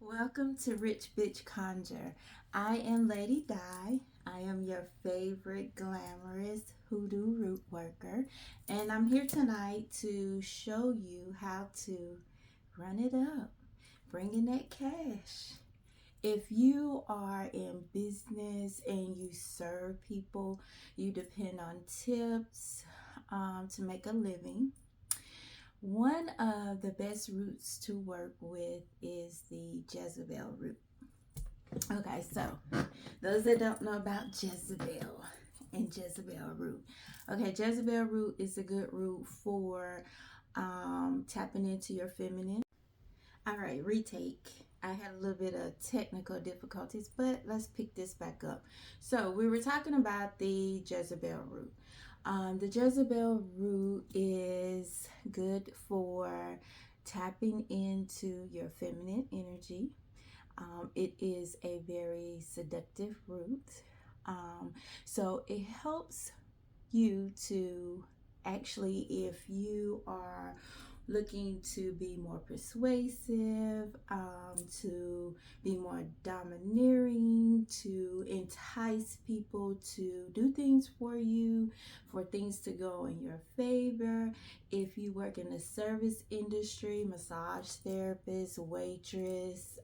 Welcome to Rich Bitch Conjure. I am Lady Di. I am your favorite glamorous hoodoo root worker, and I'm here tonight to show you how to run it up, bring in that cash. If you are in business and you serve people, you depend on tips to make a living. One of the best roots to work with is the Jezebel root. Okay, so those that don't know about Jezebel and Jezebel root. Okay, Jezebel root is a good root for tapping into your feminine. All right, retake. I had a little bit of technical difficulties, but let's pick this back up. So we were talking about the Jezebel root. The Jezebel root is good for tapping into your feminine energy. It is a very seductive root. So it helps you to actually, if you are looking to be more persuasive, to be more domineering, to entice people to do things for you, for things to go in your favor. If you work in the service industry, massage therapist, waitress,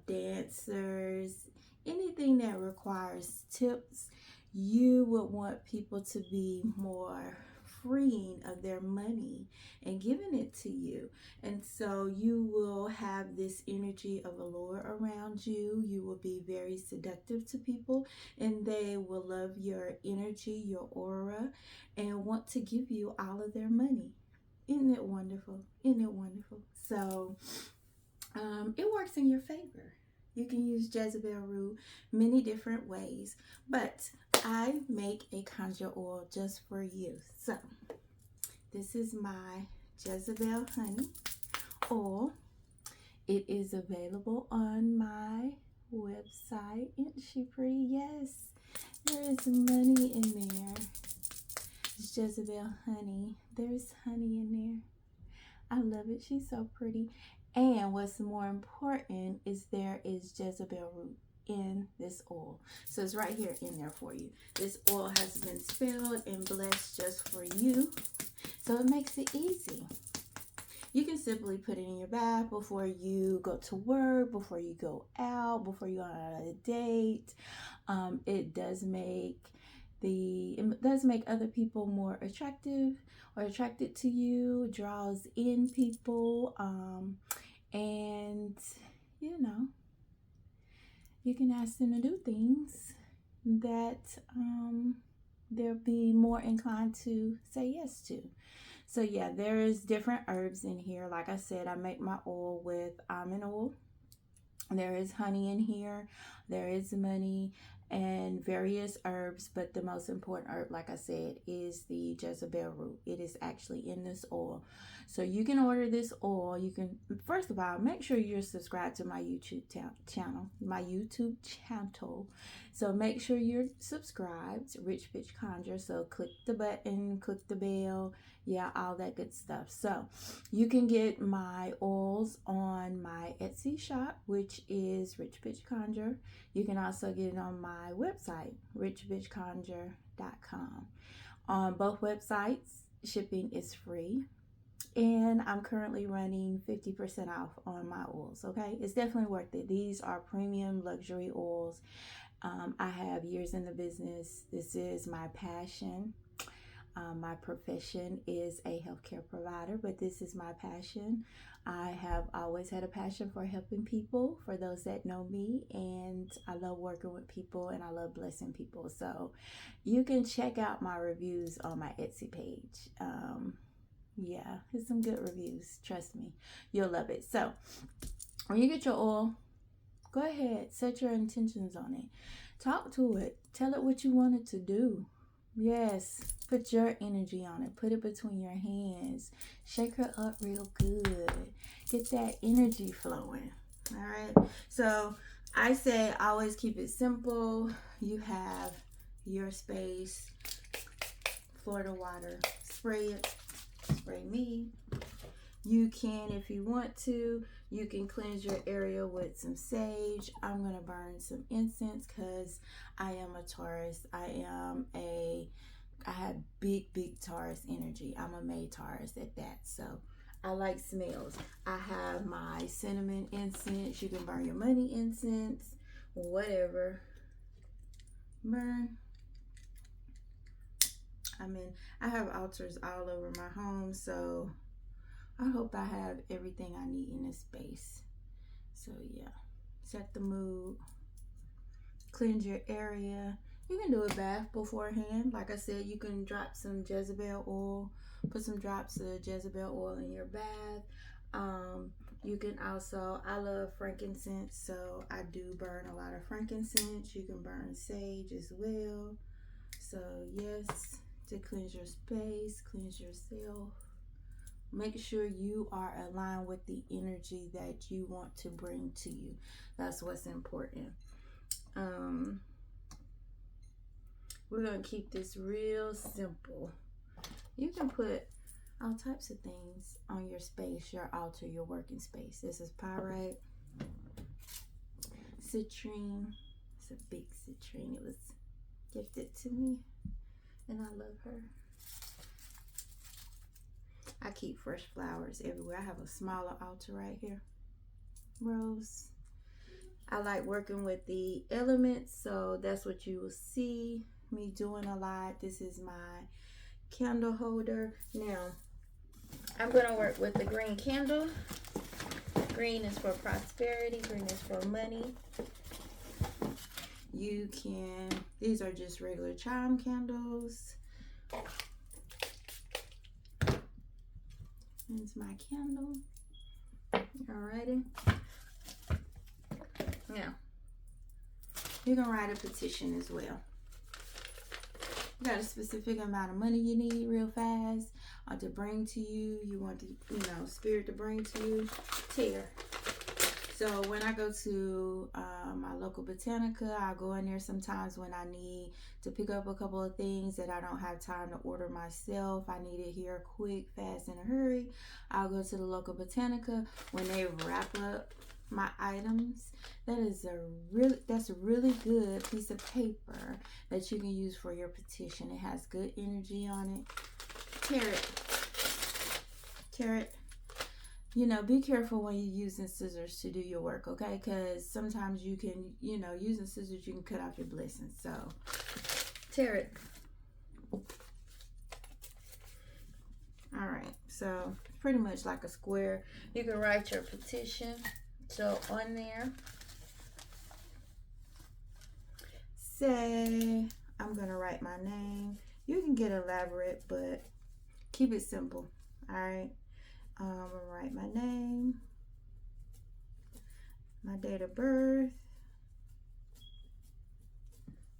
dancers, anything that requires tips, you would want people to be more freeing of their money and giving it to you. And so you will have this energy of allure around you. You will be very seductive to people, and they will love your energy, your aura, and want to give you all of their money. Isn't it wonderful? Isn't it wonderful? So it works in your favor. You can use Jezebel root many different ways, but I make a conjure oil just for you. So this is my Jezebel Honey Oil. It is available on my website. Isn't she pretty? Yes, there is money in there. It's Jezebel Honey. There's honey in there. I love it. She's so pretty. And what's more important is there is Jezebel root in this oil. So it's right here in there for you. This oil has been spelled and blessed just for you. So it makes it easy. You can simply put it in your bath before you go to work, before you go out, before you go on a date. It does make other people more attractive or attracted to you, draws in people, and you can ask them to do things that they'll be more inclined to say yes to. So yeah, there is different herbs in here. Like I said, I make my oil with almond oil. There is honey in here. There is money and various herbs, but the most important herb, like I said, is the Jezebel root. It is actually in this oil. So you can order this oil. You can, first of all, make sure you're subscribed to my YouTube channel. So make sure you're subscribed, Rich Bitch Conjure. So click the button, click the bell, yeah, all that good stuff. So you can get my oils on my Etsy shop, which is Rich Bitch Conjure. You can also get it on my website, richbitchconjure.com. On both websites, shipping is free. And I'm currently running 50% off on my oils, okay? It's definitely worth it. These are premium luxury oils. I have years in the business. This is my passion. My profession is a healthcare provider, but this is my passion. I have always had a passion for helping people, for those that know me, and I love working with people and I love blessing people. So you can check out my reviews on my Etsy page. Yeah, it's some good reviews. Trust me, you'll love it. So when you get your oil, go ahead, set your intentions on it. Talk to it. Tell it what you want it to do. Yes, put your energy on it. Put it between your hands. Shake her up real good. Get that energy flowing. All right. So I say always keep it simple. You have your space. Florida water. Spray it. Spray me. You can, if you want to, you can cleanse your area with some sage. I'm going to burn some incense because I am a Taurus. I have big Taurus energy. I'm a May Taurus at that. So I like smells. I have my cinnamon incense. You can burn your money incense, whatever. Burn. I mean, I have altars all over my home, so I hope I have everything I need in this space. So yeah, set the mood, cleanse your area. You can do a bath beforehand. Like I said, you can drop some Jezebel oil, put some drops of Jezebel oil in your bath. You can also, I love frankincense, so I do burn a lot of frankincense. You can burn sage as well. So yes, to cleanse your space, cleanse yourself. Make sure you are aligned with the energy that you want to bring to you. That's what's important. We're going to keep this real simple. You can put all types of things on your space, your altar, your working space. This is pyrite, citrine. It's a big citrine. It was gifted to me, and I love her. I keep fresh flowers everywhere. I have a smaller altar right here. Rose. I like working with the elements, so that's what you will see me doing a lot. This is my candle holder. Now, I'm going to work with the green candle. Green is for prosperity. Green is for money. You can, these are just regular chime candles. Here's my candle. Alrighty. Now, you can write a petition as well. You got a specific amount of money you need real fast or to bring to you. You want the, spirit to bring to you. Tear. So when I go to my local Botanica, I'll go in there sometimes when I need to pick up a couple of things that I don't have time to order myself. I need it here quick, fast, in a hurry. I'll go to the local Botanica when they wrap up my items. That's a really good piece of paper that you can use for your petition. It has good energy on it. Tear it. Tear it. Be careful when you're using scissors to do your work, okay? Because sometimes you can, using scissors, you can cut off your blessings. So, tear it. All right. So, pretty much like a square. You can write your petition. So, on there, say, I'm going to write my name. You can get elaborate, but keep it simple, all right? I'm going to write my name, my date of birth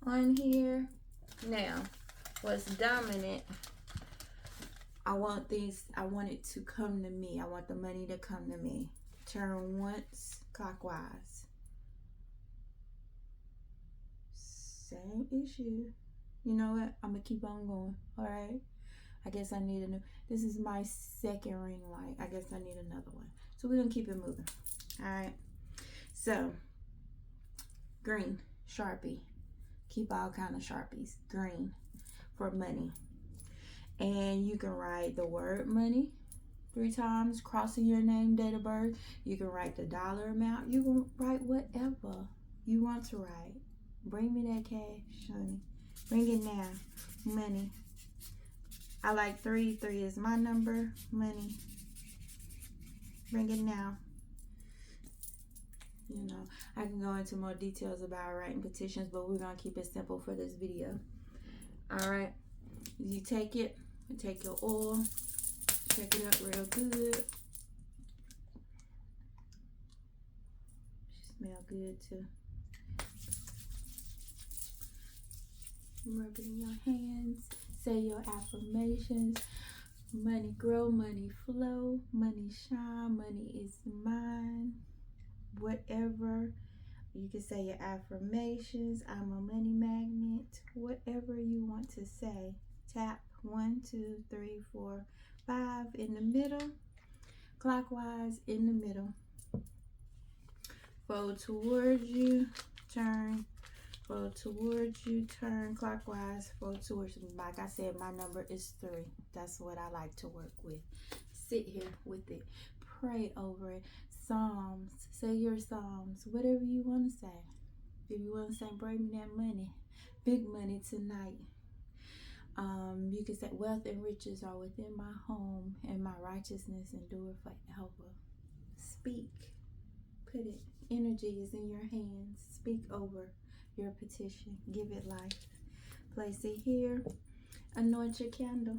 on here. Now, what's dominant, I want it to come to me. I want the money to come to me. Turn once clockwise. Same issue. You know what? I'm going to keep on going, all right? I guess I need a new, this is my second ring light. I guess I need another one. So we're going to keep it moving. All right. So, green, Sharpie. Keep all kind of Sharpies. Green for money. And you can write the word money 3 times, crossing your name, date of birth. You can write the dollar amount. You can write whatever you want to write. Bring me that cash, honey. Bring it now. Money. I like 3. 3 is my number. Money. Bring it now. I can go into more details about writing petitions, but we're going to keep it simple for this video. All right. You take it. You take your oil. Shake it up real good. Smell good too. Rub it in your hands. Say your affirmations. Money grow, money flow, money shine, money is mine. Whatever. You can say your affirmations. I'm a money magnet. Whatever you want to say. Tap 1, 2, 3, 4, 5 in the middle. clockwise in the middle. Fold towards you, turn. Fold towards you, turn clockwise, fold towards you. Like I said, my number is 3. That's what I like to work with. Sit here with it. Pray over it. Psalms. Say your psalms. Whatever you want to say. If you want to say, bring me that money. Big money tonight. You can say, wealth and riches are within my home, and my righteousness endure forever. Speak. Put it. Energy is in your hands. Speak over your petition. Give it life. Place it here. Anoint your candle.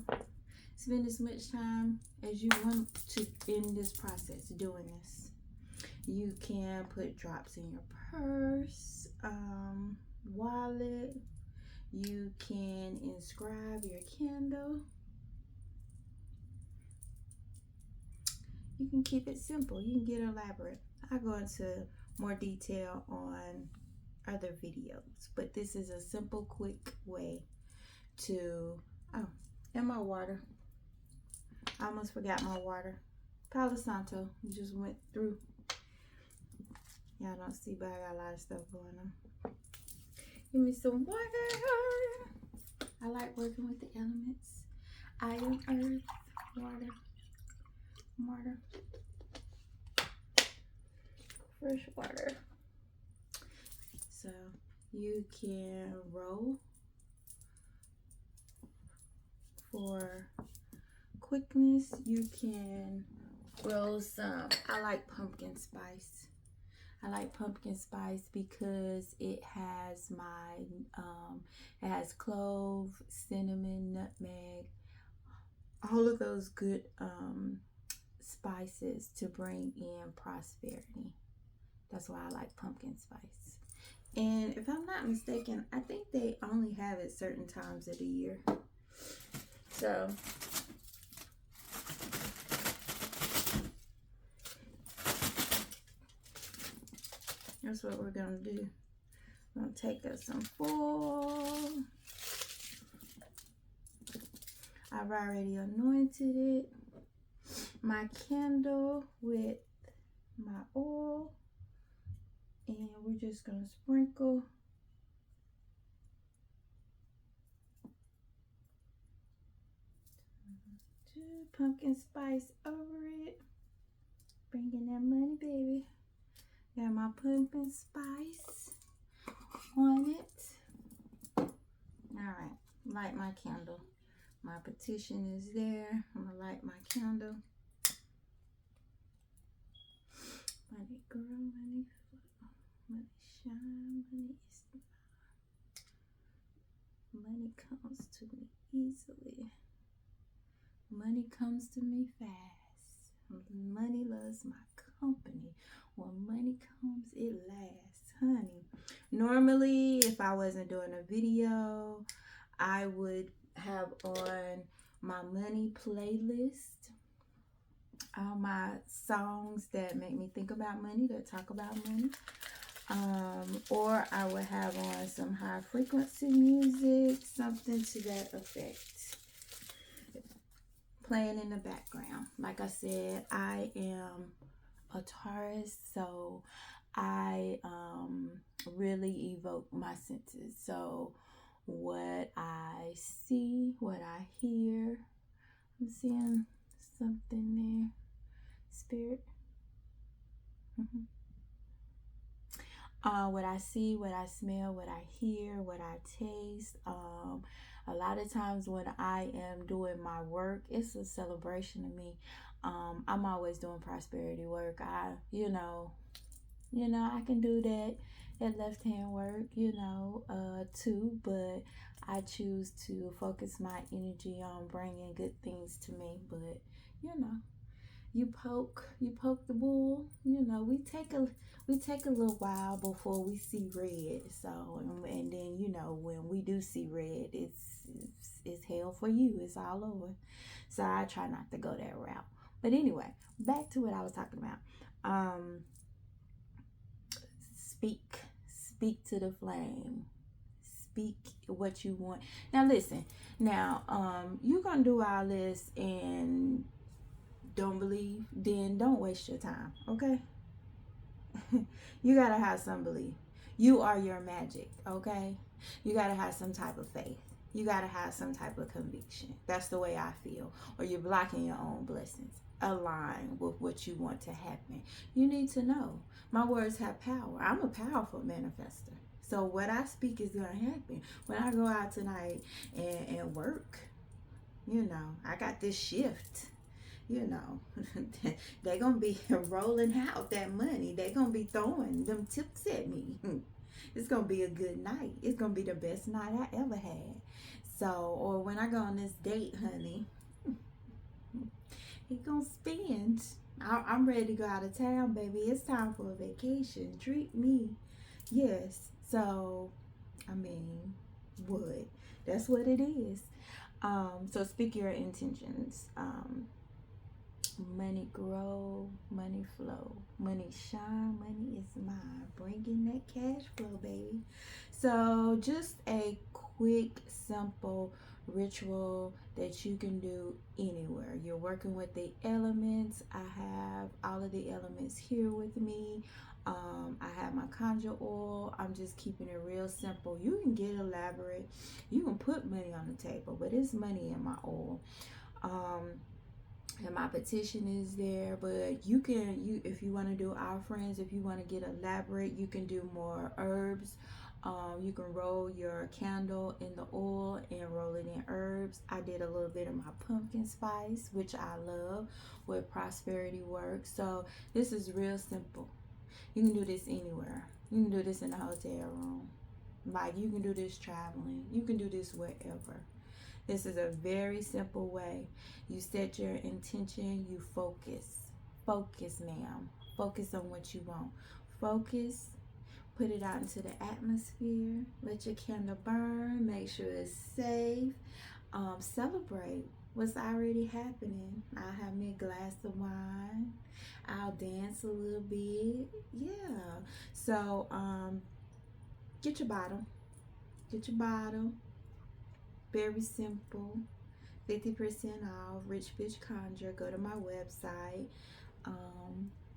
Spend as much time as you want to in this process doing this. You can put drops in your purse, wallet. You can inscribe your candle. You can keep it simple. You can get elaborate. I go into more detail on other videos, but this is a simple, quick way to, oh, and my water. I almost forgot my water. Palo Santo. Just went through. Y'all don't see, but I got a lot of stuff going on. Give me some water. I like working with the elements. I am earth, water, water, fresh water. So you can roll for quickness. You can roll some. I like pumpkin spice. I like pumpkin spice because it has it has clove, cinnamon, nutmeg, all of those good spices to bring in prosperity. That's why I like pumpkin spice. And if I'm not mistaken, I think they only have it certain times of the year. So that's what we're gonna do. I'm gonna take us some foil. I've already anointed it. My candle with my oil. And we're just gonna sprinkle pumpkin spice over it. Bringing that money, baby. Got my pumpkin spice on it. All right, light my candle. My petition is there. I'm gonna light my candle. Money grow, money flow, money shine, money is mine. Money comes to me easily. Money comes to me fast. Money loves my company. When money comes, it lasts, honey. Normally, if I wasn't doing a video, I would have on my money playlist, all my songs that make me think about money, that talk about money. Or I would have on some high frequency music, something to that effect, playing in the background. Like I said, I am a Taurus, so I really evoke my senses. So what I see, what I hear, I'm seeing something there, spirit. What I see, what I smell, what I hear, what I taste. A lot of times when I am doing my work, it's a celebration to me. I'm always doing prosperity work. You know, I can do that left hand work, too, but I choose to focus my energy on bringing good things to me. But you poke the bull. We take a little while before we see red. So and then when we do see red, it's hell for you. It's all over. So I try not to go that route. But anyway, back to what I was talking about. Speak to the flame. Speak what you want. Now listen. Now you're gonna do all this and don't believe, then don't waste your time, okay? You gotta have some belief. You are your magic, okay? You gotta have some type of faith. You gotta have some type of conviction. That's the way I feel. Or you're blocking your own blessings. Align with what you want to happen. You need to know. My words have power. I'm a powerful manifester. So what I speak is gonna happen. When I go out tonight and work, I got this shift. They gonna be rolling out that money. They gonna be throwing them tips at me. It's gonna be a good night. It's gonna be the best night I ever had. So, or when I go on this date, honey, he gonna spend. I'm ready to go out of town, baby. It's time for a vacation. Treat me. Yes. So, I mean, what? That's what it is. So speak your intentions. Money grow, money flow, money shine, money is mine. Bringing that cash flow, baby. So just a quick, simple ritual that you can do anywhere. You're working with the elements. I have all of the elements here with me. I have my Conjure oil. I'm just keeping it real simple. You can get elaborate. You can put money on the table, but it's money in my oil. And my petition is there, but you if you want to do our friends, if you want to get elaborate, you can do more herbs. You can roll your candle in the oil and roll it in herbs. I did a little bit of my pumpkin spice, which I love, with prosperity work. So this is real simple. You can do this anywhere. You can do this in a hotel room. Like, you can do this traveling. You can do this wherever. This is a very simple way. You set your intention, you focus. Focus, ma'am. Focus on what you want. Focus. Put it out into the atmosphere. Let your candle burn. Make sure it's safe. Celebrate what's already happening. I'll have me a glass of wine. I'll dance a little bit. Yeah. So, get your bottle. Get your bottle. Very simple. 50% off. Rich Bitch Conjure. Go to my website.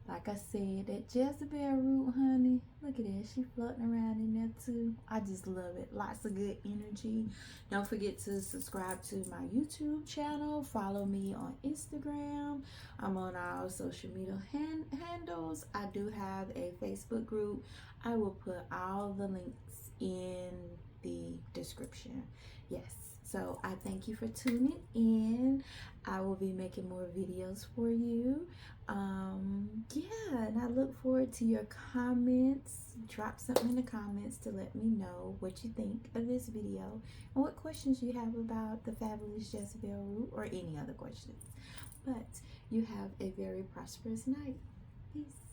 Like I said, that Jezebel root, honey, look at that. She floating around in there too. I just love it. Lots of good energy. Don't forget to subscribe to my YouTube channel. Follow me on Instagram. I'm on all social media handles. I do have a Facebook group. I will put all the links in the description. Yes. So I thank you for tuning in. I will be making more videos for you. Yeah, and I look forward to your comments. Drop something in the comments to let me know what you think of this video and what questions you have about the fabulous Jezebel root or any other questions. But you have a very prosperous night. Peace.